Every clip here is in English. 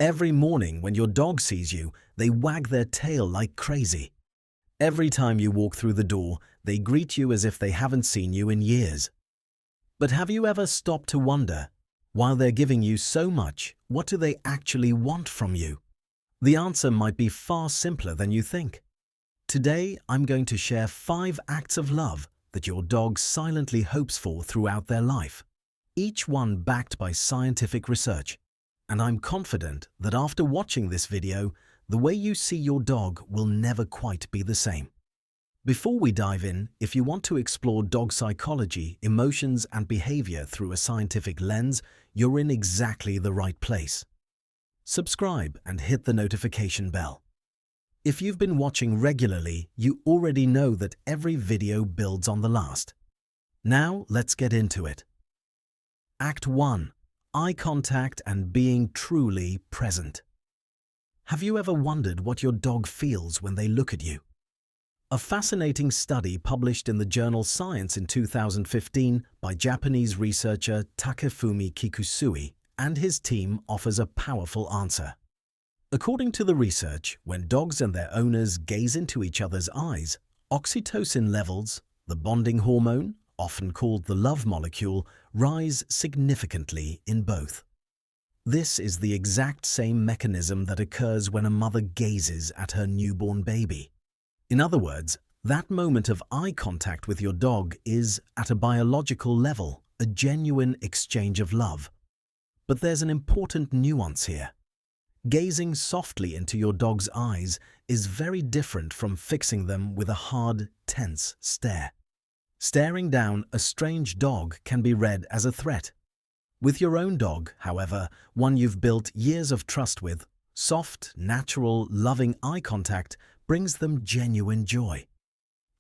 Every morning when your dog sees you, they wag their tail like crazy. Every time you walk through the door, they greet you as if they haven't seen you in years. But have you ever stopped to wonder, while they're giving you so much, what do they actually want from you? The answer might be far simpler than you think. Today, I'm going to share 5 acts of love that your dog silently hopes for throughout their life, each one backed by scientific research. And I'm confident that after watching this video, the way you see your dog will never quite be the same. Before we dive in, if you want to explore dog psychology, emotions, and behavior through a scientific lens, you're in exactly the right place. Subscribe and hit the notification bell. If you've been watching regularly, you already know that every video builds on the last. Now, let's get into it. Act 1. Eye contact and being truly present. Have you ever wondered what your dog feels when they look at you? A fascinating study published in the journal Science in 2015 by Japanese researcher Takefumi Kikusui and his team offers a powerful answer. According to the research, when dogs and their owners gaze into each other's eyes, oxytocin levels, the bonding hormone, often called the love molecule, rise significantly in both. This is the exact same mechanism that occurs when a mother gazes at her newborn baby. In other words, that moment of eye contact with your dog is, at a biological level, a genuine exchange of love. But there's an important nuance here. Gazing softly into your dog's eyes is very different from fixing them with a hard, tense stare. Staring down a strange dog can be read as a threat. With your own dog, however, one you've built years of trust with, soft, natural, loving eye contact brings them genuine joy.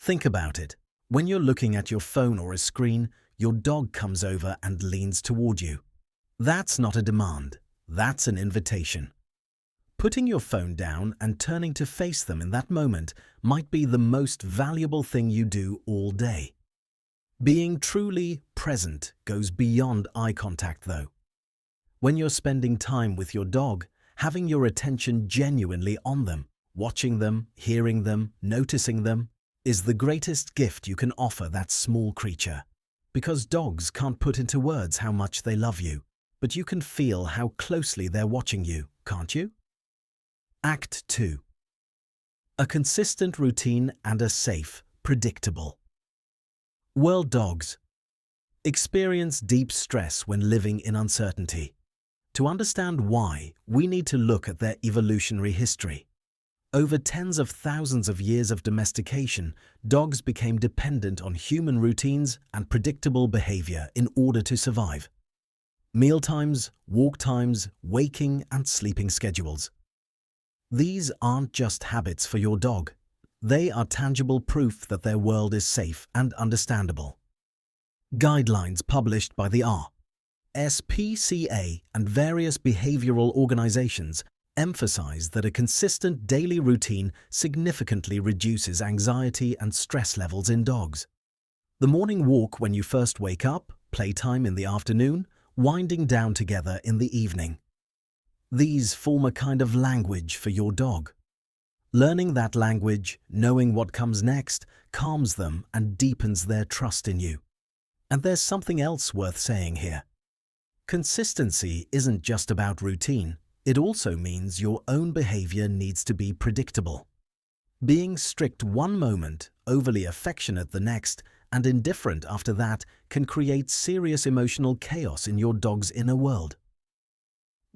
Think about it. When you're looking at your phone or a screen, your dog comes over and leans toward you. That's not a demand. That's an invitation. Putting your phone down and turning to face them in that moment might be the most valuable thing you do all day. Being truly present goes beyond eye contact, though. When you're spending time with your dog, having your attention genuinely on them, watching them, hearing them, noticing them, is the greatest gift you can offer that small creature. Because dogs can't put into words how much they love you, but you can feel how closely they're watching you, can't you? Act 2. A consistent routine and a safe, predictable. World dogs experience deep stress when living in uncertainty. To understand why, we need to look at their evolutionary history. Over tens of thousands of years of domestication, dogs became dependent on human routines and predictable behavior in order to survive. Mealtimes, walk times, waking and sleeping schedules. These aren't just habits for your dog. They are tangible proof that their world is safe and understandable. Guidelines published by the RSPCA and various behavioral organizations emphasize that a consistent daily routine significantly reduces anxiety and stress levels in dogs. The morning walk when you first wake up, playtime in the afternoon, winding down together in the evening. These form a kind of language for your dog. Learning that language, knowing what comes next, calms them and deepens their trust in you. And there's something else worth saying here. Consistency isn't just about routine. It also means your own behavior needs to be predictable. Being strict one moment, overly affectionate the next, and indifferent after that can create serious emotional chaos in your dog's inner world.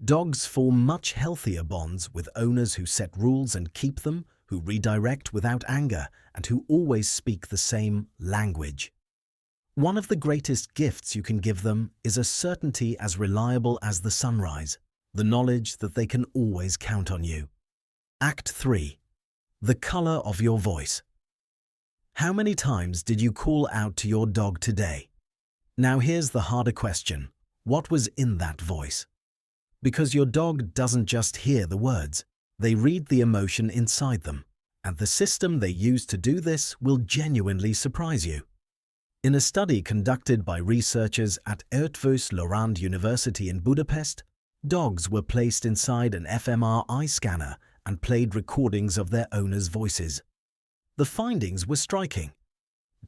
Dogs form much healthier bonds with owners who set rules and keep them, who redirect without anger, and who always speak the same language. One of the greatest gifts you can give them is a certainty as reliable as the sunrise, the knowledge that they can always count on you. Act 3. The color of your voice. How many times did you call out to your dog today? Now here's the harder question. What was in that voice? Because your dog doesn't just hear the words, they read the emotion inside them, and the system they use to do this will genuinely surprise you. In a study conducted by researchers at Eötvös Loránd University in Budapest, Dogs were placed inside an fMRI scanner and played recordings of their owners' voices. The findings were striking.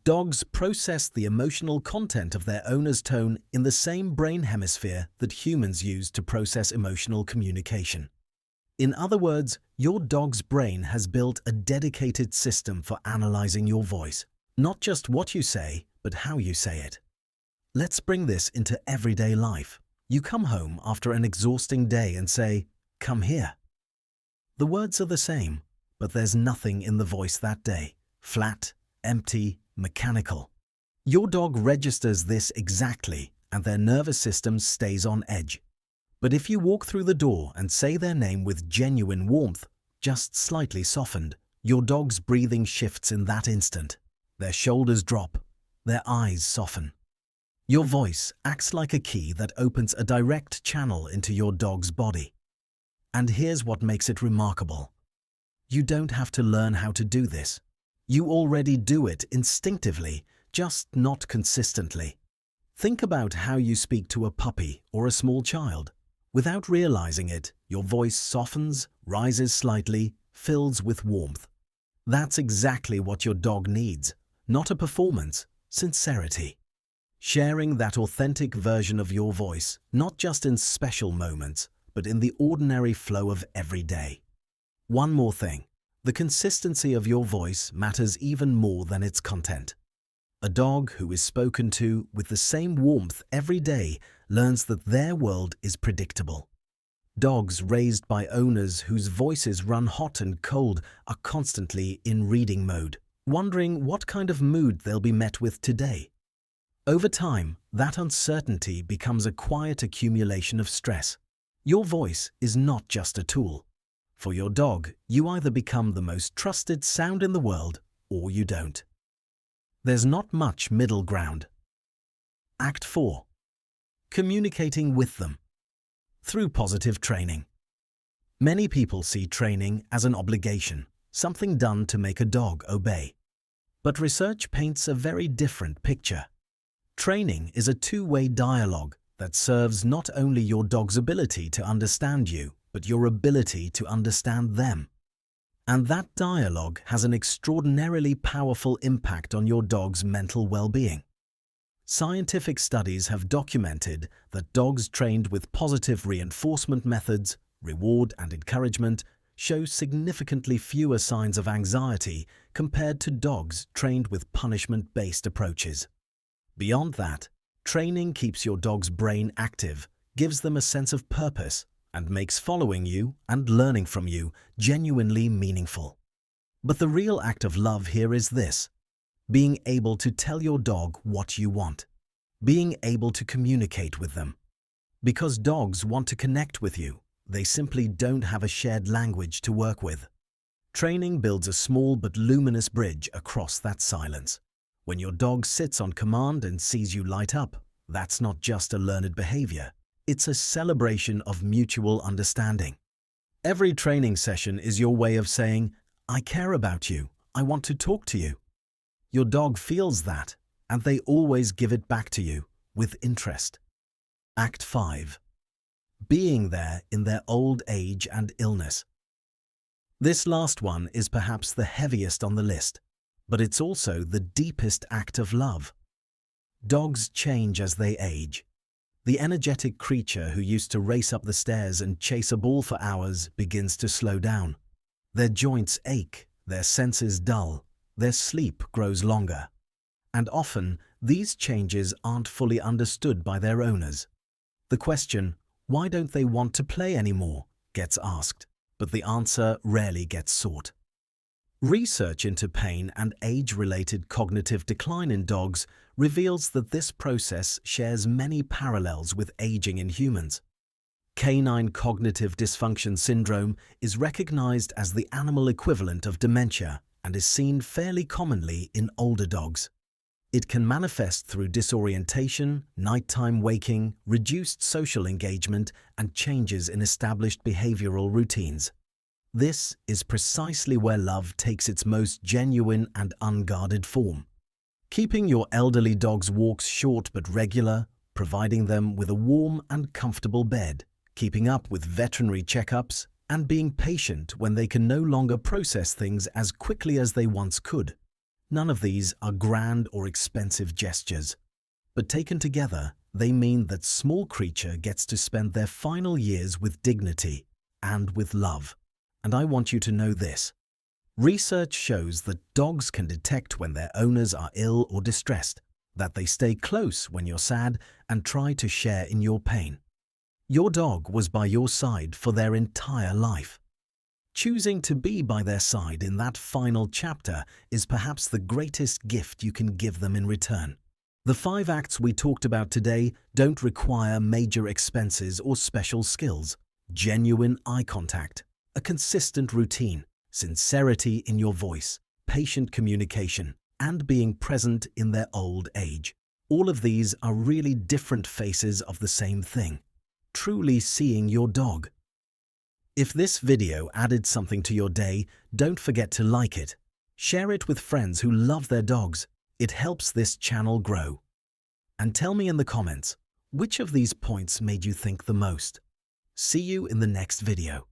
Dogs processed the emotional content of their owner's tone in the same brain hemisphere that humans use to process emotional communication. In other words, your dog's brain has built a dedicated system for analyzing your voice, not just what you say, but how you say it. Let's bring this into everyday life. You come home after an exhausting day and say, "Come here." The words are the same, but there's nothing in the voice that day. Flat, empty, mechanical. Your dog registers this exactly, and their nervous system stays on edge. But if you walk through the door and say their name with genuine warmth, just slightly softened, your dog's breathing shifts in that instant. Their shoulders drop, their eyes soften. Your voice acts like a key that opens a direct channel into your dog's body. And here's what makes it remarkable. You don't have to learn how to do this. You already do it instinctively, just not consistently. Think about how you speak to a puppy or a small child. Without realizing it, your voice softens, rises slightly, fills with warmth. That's exactly what your dog needs, not a performance, sincerity. Sharing that authentic version of your voice, not just in special moments, but in the ordinary flow of every day. One more thing, the consistency of your voice matters even more than its content. A dog who is spoken to with the same warmth every day learns that their world is predictable. Dogs raised by owners whose voices run hot and cold are constantly in reading mode, wondering what kind of mood they'll be met with today. Over time, that uncertainty becomes a quiet accumulation of stress. Your voice is not just a tool. For your dog, you either become the most trusted sound in the world or you don't. There's not much middle ground. Act 4. Communicating with them. Through positive training. Many people see training as an obligation, something done to make a dog obey. But research paints a very different picture. Training is a two-way dialogue that serves not only your dog's ability to understand you, but your ability to understand them. And that dialogue has an extraordinarily powerful impact on your dog's mental well-being. Scientific studies have documented that dogs trained with positive reinforcement methods, reward and encouragement, show significantly fewer signs of anxiety compared to dogs trained with punishment-based approaches. Beyond that, training keeps your dog's brain active, gives them a sense of purpose, and makes following you and learning from you genuinely meaningful. But the real act of love here is this: being able to tell your dog what you want, being able to communicate with them. Because dogs want to connect with you, they simply don't have a shared language to work with. Training builds a small but luminous bridge across that silence. When your dog sits on command and sees you light up, that's not just a learned behavior. It's a celebration of mutual understanding. Every training session is your way of saying, "I care about you, I want to talk to you." Your dog feels that, and they always give it back to you, with interest. Act 5. Being there in their old age and illness. This last one is perhaps the heaviest on the list, but it's also the deepest act of love. Dogs change as they age. The energetic creature who used to race up the stairs and chase a ball for hours begins to slow down. Their joints ache, their senses dull, their sleep grows longer. And often, these changes aren't fully understood by their owners. The question, "Why don't they want to play anymore?" gets asked, but the answer rarely gets sought. Research into pain and age-related cognitive decline in dogs reveals that this process shares many parallels with aging in humans. Canine cognitive dysfunction syndrome is recognized as the animal equivalent of dementia and is seen fairly commonly in older dogs. It can manifest through disorientation, nighttime waking, reduced social engagement, and changes in established behavioral routines. This is precisely where love takes its most genuine and unguarded form. Keeping your elderly dog's walks short but regular, providing them with a warm and comfortable bed, keeping up with veterinary checkups, and being patient when they can no longer process things as quickly as they once could. None of these are grand or expensive gestures, but taken together, they mean that small creature gets to spend their final years with dignity and with love. And I want you to know this. Research shows that dogs can detect when their owners are ill or distressed, that they stay close when you're sad and try to share in your pain. Your dog was by your side for their entire life. Choosing to be by their side in that final chapter is perhaps the greatest gift you can give them in return. The 5 acts we talked about today don't require major expenses or special skills. Genuine eye contact, a consistent routine, sincerity in your voice, patient communication, and being present in their old age. All of these are really different faces of the same thing. Truly seeing your dog. If this video added something to your day, don't forget to like it. Share it with friends who love their dogs. It helps this channel grow. And tell me in the comments, which of these points made you think the most? See you in the next video.